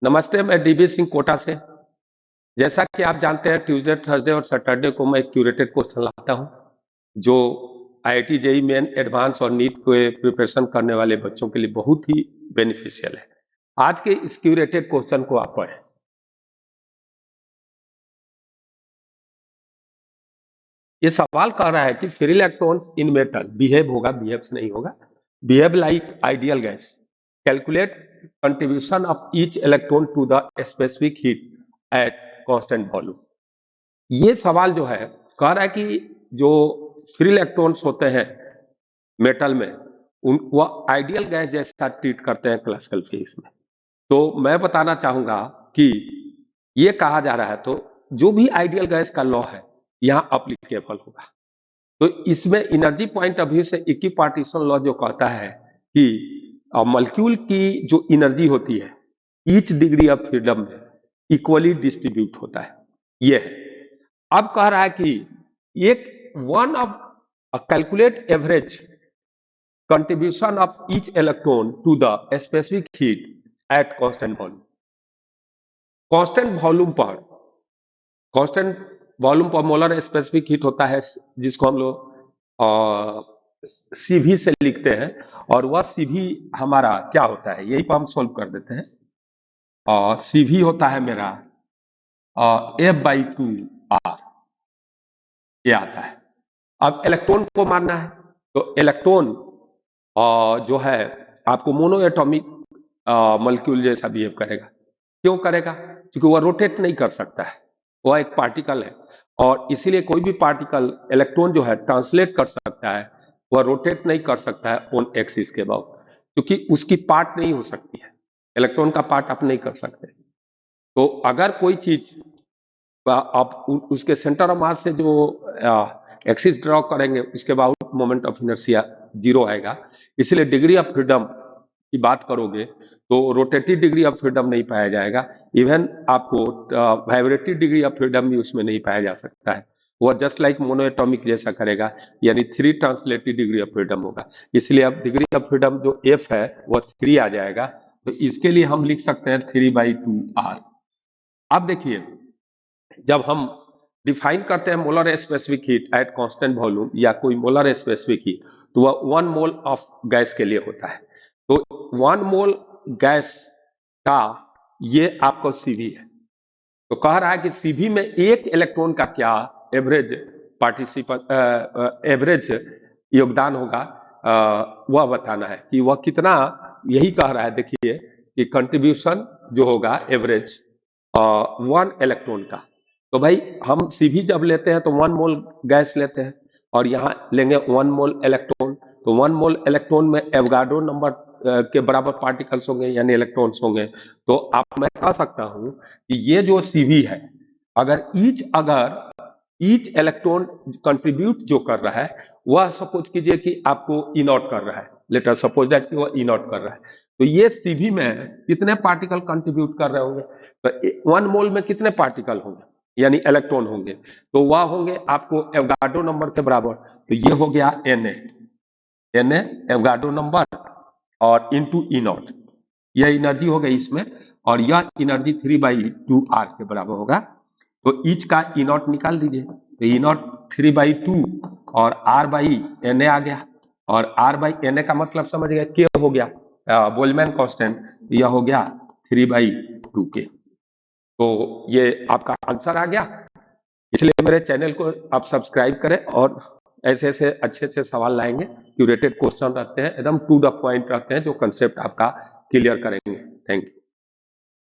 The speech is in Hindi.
नमस्ते, मैं डीबी सिंह कोटा से। जैसा कि आप जानते हैं, ट्यूसडे, थर्सडे और सैटरडे को मैं क्यूरेटेड क्वेश्चन लाता हूं, जो आईआईटी जेईई मेन एडवांस और नीट के प्रिपरेशन करने वाले बच्चों के लिए बहुत ही बेनिफिशियल है। आज के इस क्यूरेटेड क्वेश्चन को आप पढ़ें। ये सवाल कह रहा है कि free electrons in metal behave होगा, बिहेव्स नहीं होगा, behave like ideal gas, calculate contribution of each electron to the specific heat at constant volume. ये सवाल जो है कह रहा है कि जो फ्री इलेक्ट्रॉन्स होते हैं मेटल में, वह आइडियल गैस जैसा ट्रीट करते हैं क्लासिकल फिजिक्स में। तो मैं बताना चाहूंगा कि ये कहा जा रहा है, तो जो भी आइडियल गैस का लॉ है यहाँ अप्लीकेबल होगा। तो इसमें एनर्जी पॉइंट ऑफ व्यू से इक्विपार्टीशन लॉ जो कहता है कि मॉलिक्यूल की जो एनर्जी होती है ईच डिग्री ऑफ फ्रीडम में इक्वली डिस्ट्रीब्यूट होता है। ये है। अब कह रहा है कि एक one of calculate average contribution of each electron to the specific heat at constant volume. Constant volume पर मोलर स्पेसिफिक हीट होता है, जिसको हम लोग सीवी से लिखते हैं, और वह सीवी हमारा क्या होता है, यही पर हम सोल्व कर देते हैं। सीवी होता है मेरा F/2 R, ये आता है। अब इलेक्ट्रॉन को मानना है, तो इलेक्ट्रॉन जो है आपको मोनो एटॉमिक मॉलिक्यूल जैसा बिहेव करेगा। क्यों करेगा? क्योंकि वह रोटेट नहीं कर सकता है, वह एक पार्टिकल है, और इसीलिए कोई भी पार्टिकल इलेक्ट्रॉन जो है ट्रांसलेट कर सकता है, वह रोटेट नहीं कर सकता है ऑन एक्सिस के अबाउट, क्योंकि उसकी पार्ट नहीं हो सकती है। इलेक्ट्रॉन का पार्ट आप नहीं कर सकते। तो अगर कोई चीज आप उसके सेंटर ऑफ मास से जो एक्सिस ड्रॉ करेंगे, उसके बाद मोमेंट ऑफ इनर्शिया जीरो आएगा। इसलिए डिग्री ऑफ फ्रीडम की बात करोगे तो रोटेटिव डिग्री ऑफ फ्रीडम नहीं पाया जाएगा। इवन आपको वाइब्रेटिव डिग्री ऑफ फ्रीडम भी उसमें नहीं पाया जा सकता है। वह जस्ट लाइक मोनोएटॉमिक जैसा करेगा, यानी 3 ट्रांसलेटिव डिग्री ऑफ फ्रीडम होगा। इसलिए अब डिग्री ऑफ फ्रीडम जो एफ है वह 3 आ जाएगा। तो इसके लिए हम लिख सकते हैं 3/2 R। अब देखिए, जब हम डिफाइन करते हैं molar specific heat at constant volume या कोई मोलर स्पेसिफिक हीट, तो वह 1 मोल ऑफ गैस के लिए होता है। तो 1 मोल गैस का ये आपको सीवी है। तो कह रहा है कि सीवी में एक इलेक्ट्रॉन का क्या एवरेज एवरेज योगदान होगा, वह बताना है कि वह कितना। यही कह रहा है, देखिए कि कंट्रीब्यूशन जो होगा एवरेज 1 इलेक्ट्रॉन का। तो भाई हम सीवी जब लेते हैं तो 1 मोल गैस लेते हैं, और यहाँ लेंगे 1 मोल इलेक्ट्रॉन। तो 1 मोल इलेक्ट्रॉन में एवोगाड्रो नंबर के बराबर पार्टिकल्स होंगे, यानी इलेक्ट्रॉन्स होंगे। तो आप मैं कह सकता हूं कि ये जो सीवी है, अगर ईच इलेक्ट्रॉन कंट्रीब्यूट जो कर रहा है, वह सपोज कीजिए कि आपको E0 कर रहा है, लेट अस सपोज दैट कि वह E0 कर रहा है, तो ये सीवी में कितने पार्टिकल कंट्रीब्यूट कर रहे होंगे? तो 1 मोल में कितने पार्टिकल होंगे, यानी इलेक्ट्रॉन होंगे? तो वह होंगे आपको एवोगाड्रो नंबर के बराबर। तो ये हो गया Na एवोगाड्रो नंबर और इंटू E0, यह एनर्जी हो गई इसमें, और यह एनर्जी 3/2 R के बराबर होगा। तो ईच का E0 निकाल दीजिए। तो E0 3/2 और R/Na आ गया, और R/Na का मतलब समझ गए, के हो गया बोल्ट्जमैन कांस्टेंट, यह हो गया 3/2 के। तो ये आपका आंसर आ गया। इसलिए मेरे चैनल को आप सब्सक्राइब करें, और ऐसे ऐसे अच्छे अच्छे सवाल लाएंगे। क्यूरेटेड क्वेश्चन रहते हैं, एकदम टू द पॉइंट रहते हैं, जो कंसेप्ट आपका क्लियर करेंगे। Thank you.